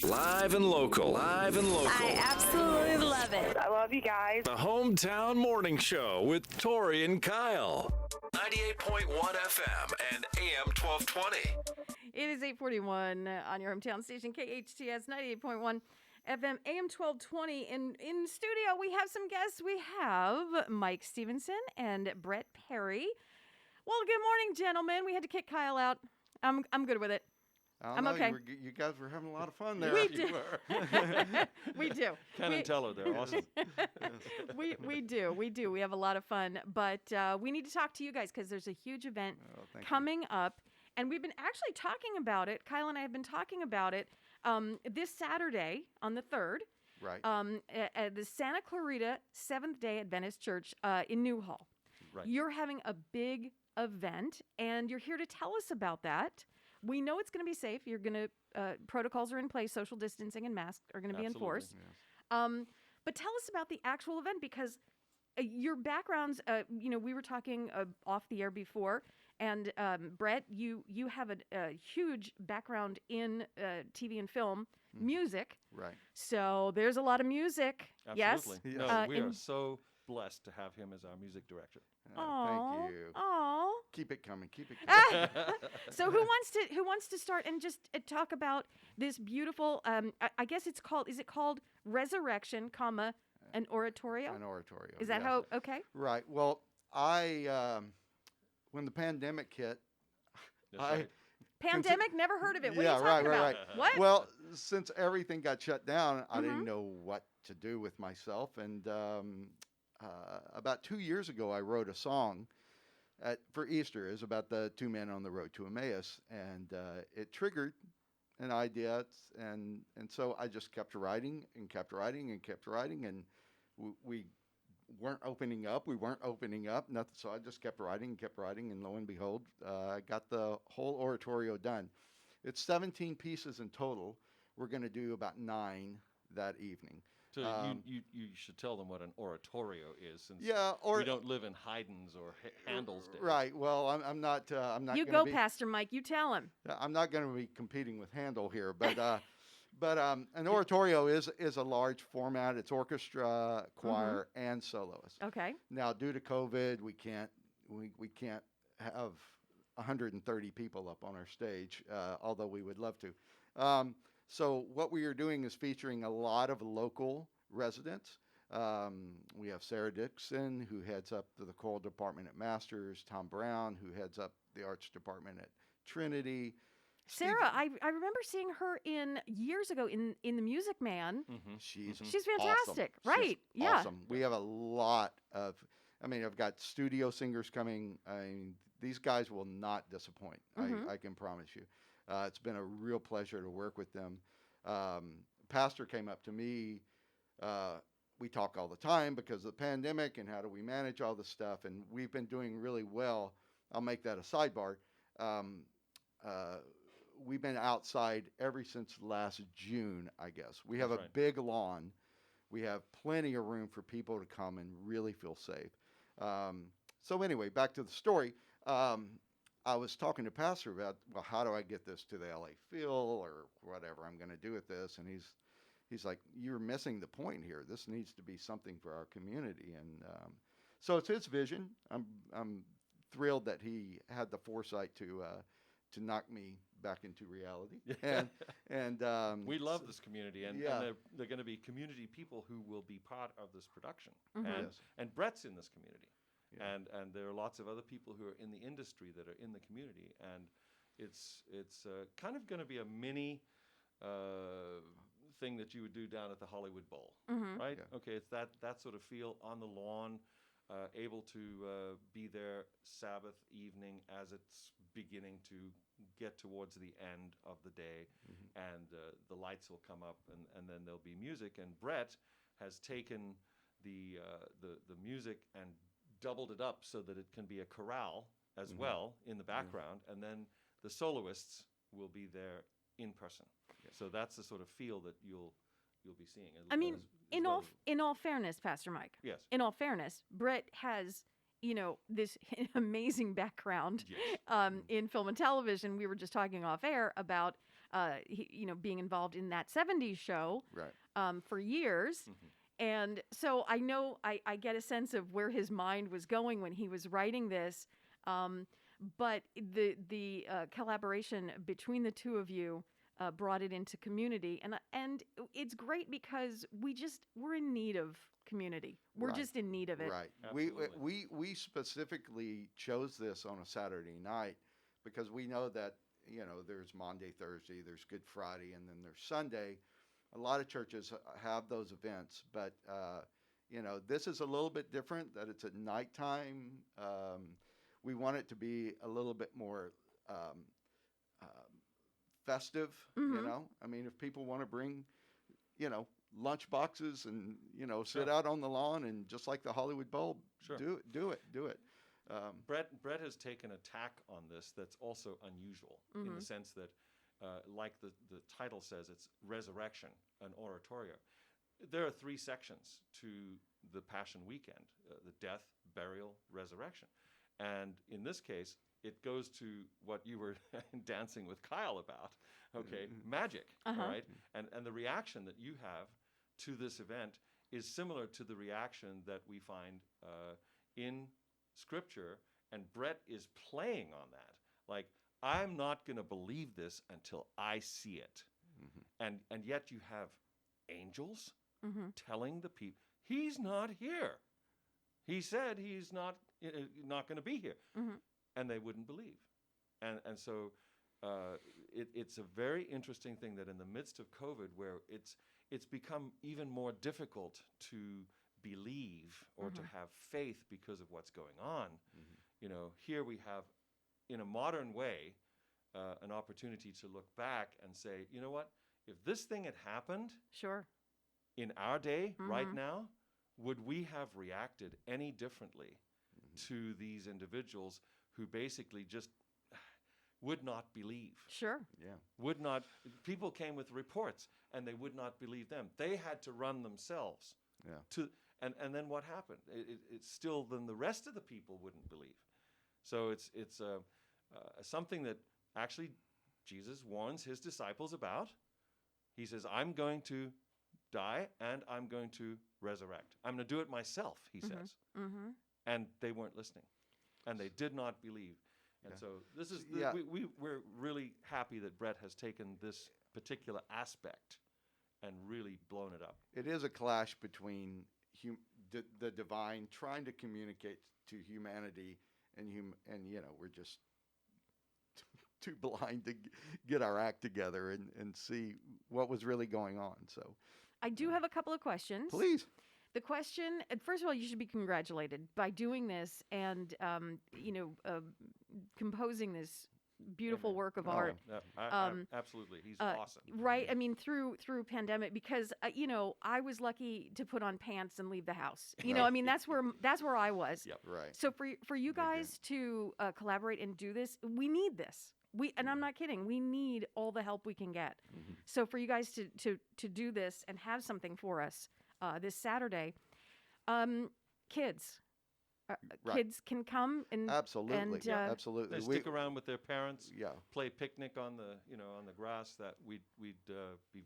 Live and local. I absolutely love it. I love you guys. The Hometown Morning Show with Tori and Kyle. 98.1 FM and AM 1220. It is 8:41 on your hometown station, KHTS 98.1 FM, AM 1220. And in studio, we have some guests. We have Mike Stevenson and Brett Perry. Well, good morning, gentlemen. We had to kick Kyle out. I'm good with it. I'm okay. You guys were having a lot of fun there. We do. We do. Ken and Teller, they're awesome. We do. We have a lot of fun. But we need to talk to you guys because there's a huge event coming up. And we've been actually talking about it. Kyle and I have been talking about it this Saturday on the 3rd. Right. At the Santa Clarita Seventh-day Adventist Church in Newhall. Right. You're having a big event, and you're here to tell us about that. We know it's going to be safe. You're going to protocols are in place. Social distancing and masks are going to be enforced. Yes. But tell us about the actual event because your backgrounds. We were talking off the air before, and Brett, you have a huge background in TV and film music. Right. So there's a lot of music. Absolutely. Yes. No, we are so blessed to have him as our music director. Thank you. Oh. Keep it coming. Keep it coming. So who wants to start and just talk about this beautiful? I guess it's called. Is it called Resurrection, an oratorio? An oratorio. Is that yes. how? Okay. Right. Well, when the pandemic hit, Pandemic. Never heard of it. What yeah, are you talking about? right. What? Well, since everything got shut down, I didn't know what to do with myself, and about 2 years ago, I wrote a song for Easter. It was about the two men on the road to Emmaus, and it triggered an idea, and so I just kept writing and kept writing and kept writing, and we weren't opening up. Nothing. So I just kept writing and kept writing, and lo and behold, I got the whole oratorio done. It's 17 pieces in total. We're going to do about 9 that evening. So you should tell them what an oratorio is, since we don't live in Haydn's or Handel's day. Right. Well, I'm not. You go, Pastor Mike. You tell him. I'm not going to be competing with Handel here, but an oratorio is a large format. It's orchestra, choir, and soloist. Okay. Now, due to COVID, we can't have 130 people up on our stage, although we would love to. So what we are doing is featuring a lot of local residents. We have Sarah Dixon, who heads up the choral department at Masters, Tom Brown, who heads up the arts department at Trinity. Sarah, I remember seeing her years ago in The Music Man. Mm-hmm. She's fantastic, awesome. right? She's awesome. We have a lot of, I've got studio singers coming. These guys will not disappoint. I can promise you. It's been a real pleasure to work with them. Pastor came up to me. We talk all the time because of the pandemic and how do we manage all this stuff. And we've been doing really well. I'll make that a sidebar. We've been outside ever since last June, I guess. We have a big lawn. We have plenty of room for people to come and really feel safe. So anyway, back to the story. I was talking to Pastor about, well, how do I get this to the LA Phil or whatever I'm going to do with this? And he's like, you're missing the point here. This needs to be something for our community. And so it's his vision. I'm thrilled that he had the foresight to knock me back into reality. And we love this community, and they're going to be community people who will be part of this production. And Brett's in this community. Yeah. And there are lots of other people who are in the industry that are in the community, and it's kind of going to be a mini thing that you would do down at the Hollywood Bowl, right? Yeah. Okay, it's that sort of feel on the lawn, able to be there Sabbath evening as it's beginning to get towards the end of the day, and the lights will come up, and then there'll be music. And Brett has taken the music and doubled it up so that it can be a chorale as well in the background, and then the soloists will be there in person. Yeah. So that's the sort of feel that you'll be seeing. In all fairness, Pastor Mike. Yes. In all fairness, Brett has this amazing background in film and television. We were just talking off air about being involved in that 70s show for years. And so I know I get a sense of where his mind was going when he was writing this. But the collaboration between the two of you brought it into community, and it's great because we're in need of community. We're just in need of it. Right. We specifically chose this on a Saturday night because we know that there's Maundy, Thursday, there's Good Friday, and then there's Sunday. A lot of churches have those events, but this is a little bit different. That it's at nighttime. We want it to be a little bit more festive. I mean, if people want to bring, lunch boxes and sit out on the lawn and just like the Hollywood Bowl, do it. Brett has taken a tack on this that's also unusual in the sense that, like the title says, it's resurrection, an oratorio. There are 3 sections to the Passion Weekend: the death, burial, resurrection. And in this case, it goes to what you were dancing with Kyle about, magic, all right? And the reaction that you have to this event is similar to the reaction that we find in Scripture, and Brett is playing on that. Like, I'm not going to believe this until I see it. And yet you have angels telling the people, he's not here. He said he's not going to be here. And they wouldn't believe. And so it's a very interesting thing that in the midst of COVID, where it's become even more difficult to believe or to have faith because of what's going on. Here we have, in a modern way, an opportunity to look back and say, you know what? If this thing had happened in our day, right now, would we have reacted any differently to these individuals who basically just would not believe? Would not. People came with reports and they would not believe them. They had to run themselves. And then what happened? It's still then the rest of the people wouldn't believe. So it's something that actually Jesus warns his disciples about. He says, I'm going to die and I'm going to resurrect. I'm going to do it myself, he says. And they weren't listening. And they did not believe. And so this is we're really happy that Brett has taken this particular aspect and really blown it up. It is a clash between the divine trying to communicate to humanity, and we're just too blind to get our act together and see what was really going on. So I do have a couple of questions. Please. The question, first of all, you should be congratulated by doing this and, composing this beautiful work of art. Absolutely. He's awesome. Right. I mean, through pandemic, because, I was lucky to put on pants and leave the house. I mean, that's where I was. Yep. Right. So for you guys to collaborate and do this, we need this. And I'm not kidding. We need all the help we can get. So for you guys to do this and have something for us this Saturday, kids can come and absolutely, absolutely. They stick around with their parents. Yeah. Play picnic on the grass. That we'd be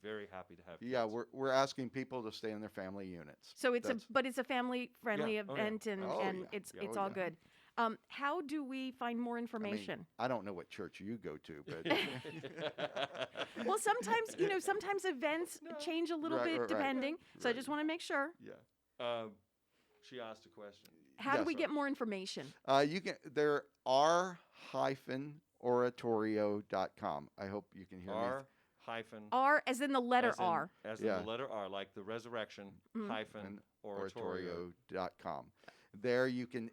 very happy to have. Yeah, kids. we're asking people to stay in their family units. So it's a family friendly event, and it's all good. How do we find more information? I don't know what church you go to, but well, sometimes events change a little bit depending. So I just want to make sure. Yeah. She asked a question. How do we get more information? You can. There are -oratorio.com. I hope you can hear me. R as in the letter R. As in the letter R, like the resurrection -oratorio.com. There you can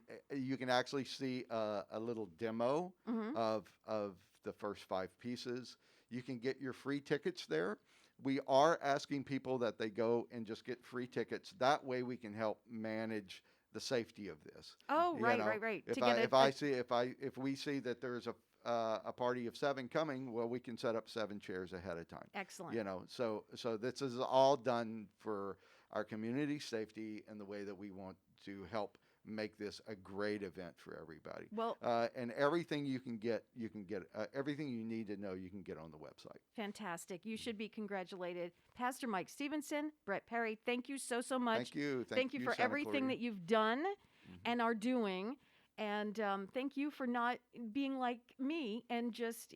actually see a little demo of the first 5 pieces. You can get your free tickets there. We are asking people that they go and just get free tickets. That way we can help manage the safety of this. Oh, right. If we see that there's a party of 7 coming, well, we can set up 7 chairs ahead of time. Excellent. So this is all done for our community safety and the way that we want to help make this a great event for everybody. Well, and everything you can get everything you need to know, you can get on the website. fantastic. You should be congratulated. Pastor Mike Stevenson, Brett Perry, thank you so much. Thank you. Thank you for Santa everything Clarita. that you've done and are doing. And thank you for not being like me and just,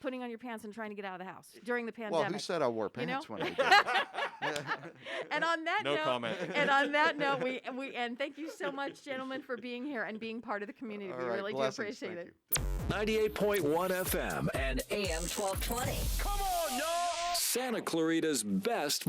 putting on your pants and trying to get out of the house during the pandemic. Well, who said I wore pants know? when I did that? And on that No note, comment. And on that note, we and thank you so much, gentlemen, for being here and being part of the community. All We right, really blessings. do appreciate Thank it. you. 98.1 FM and AM 1220. Come on, y'all! Santa Clarita's best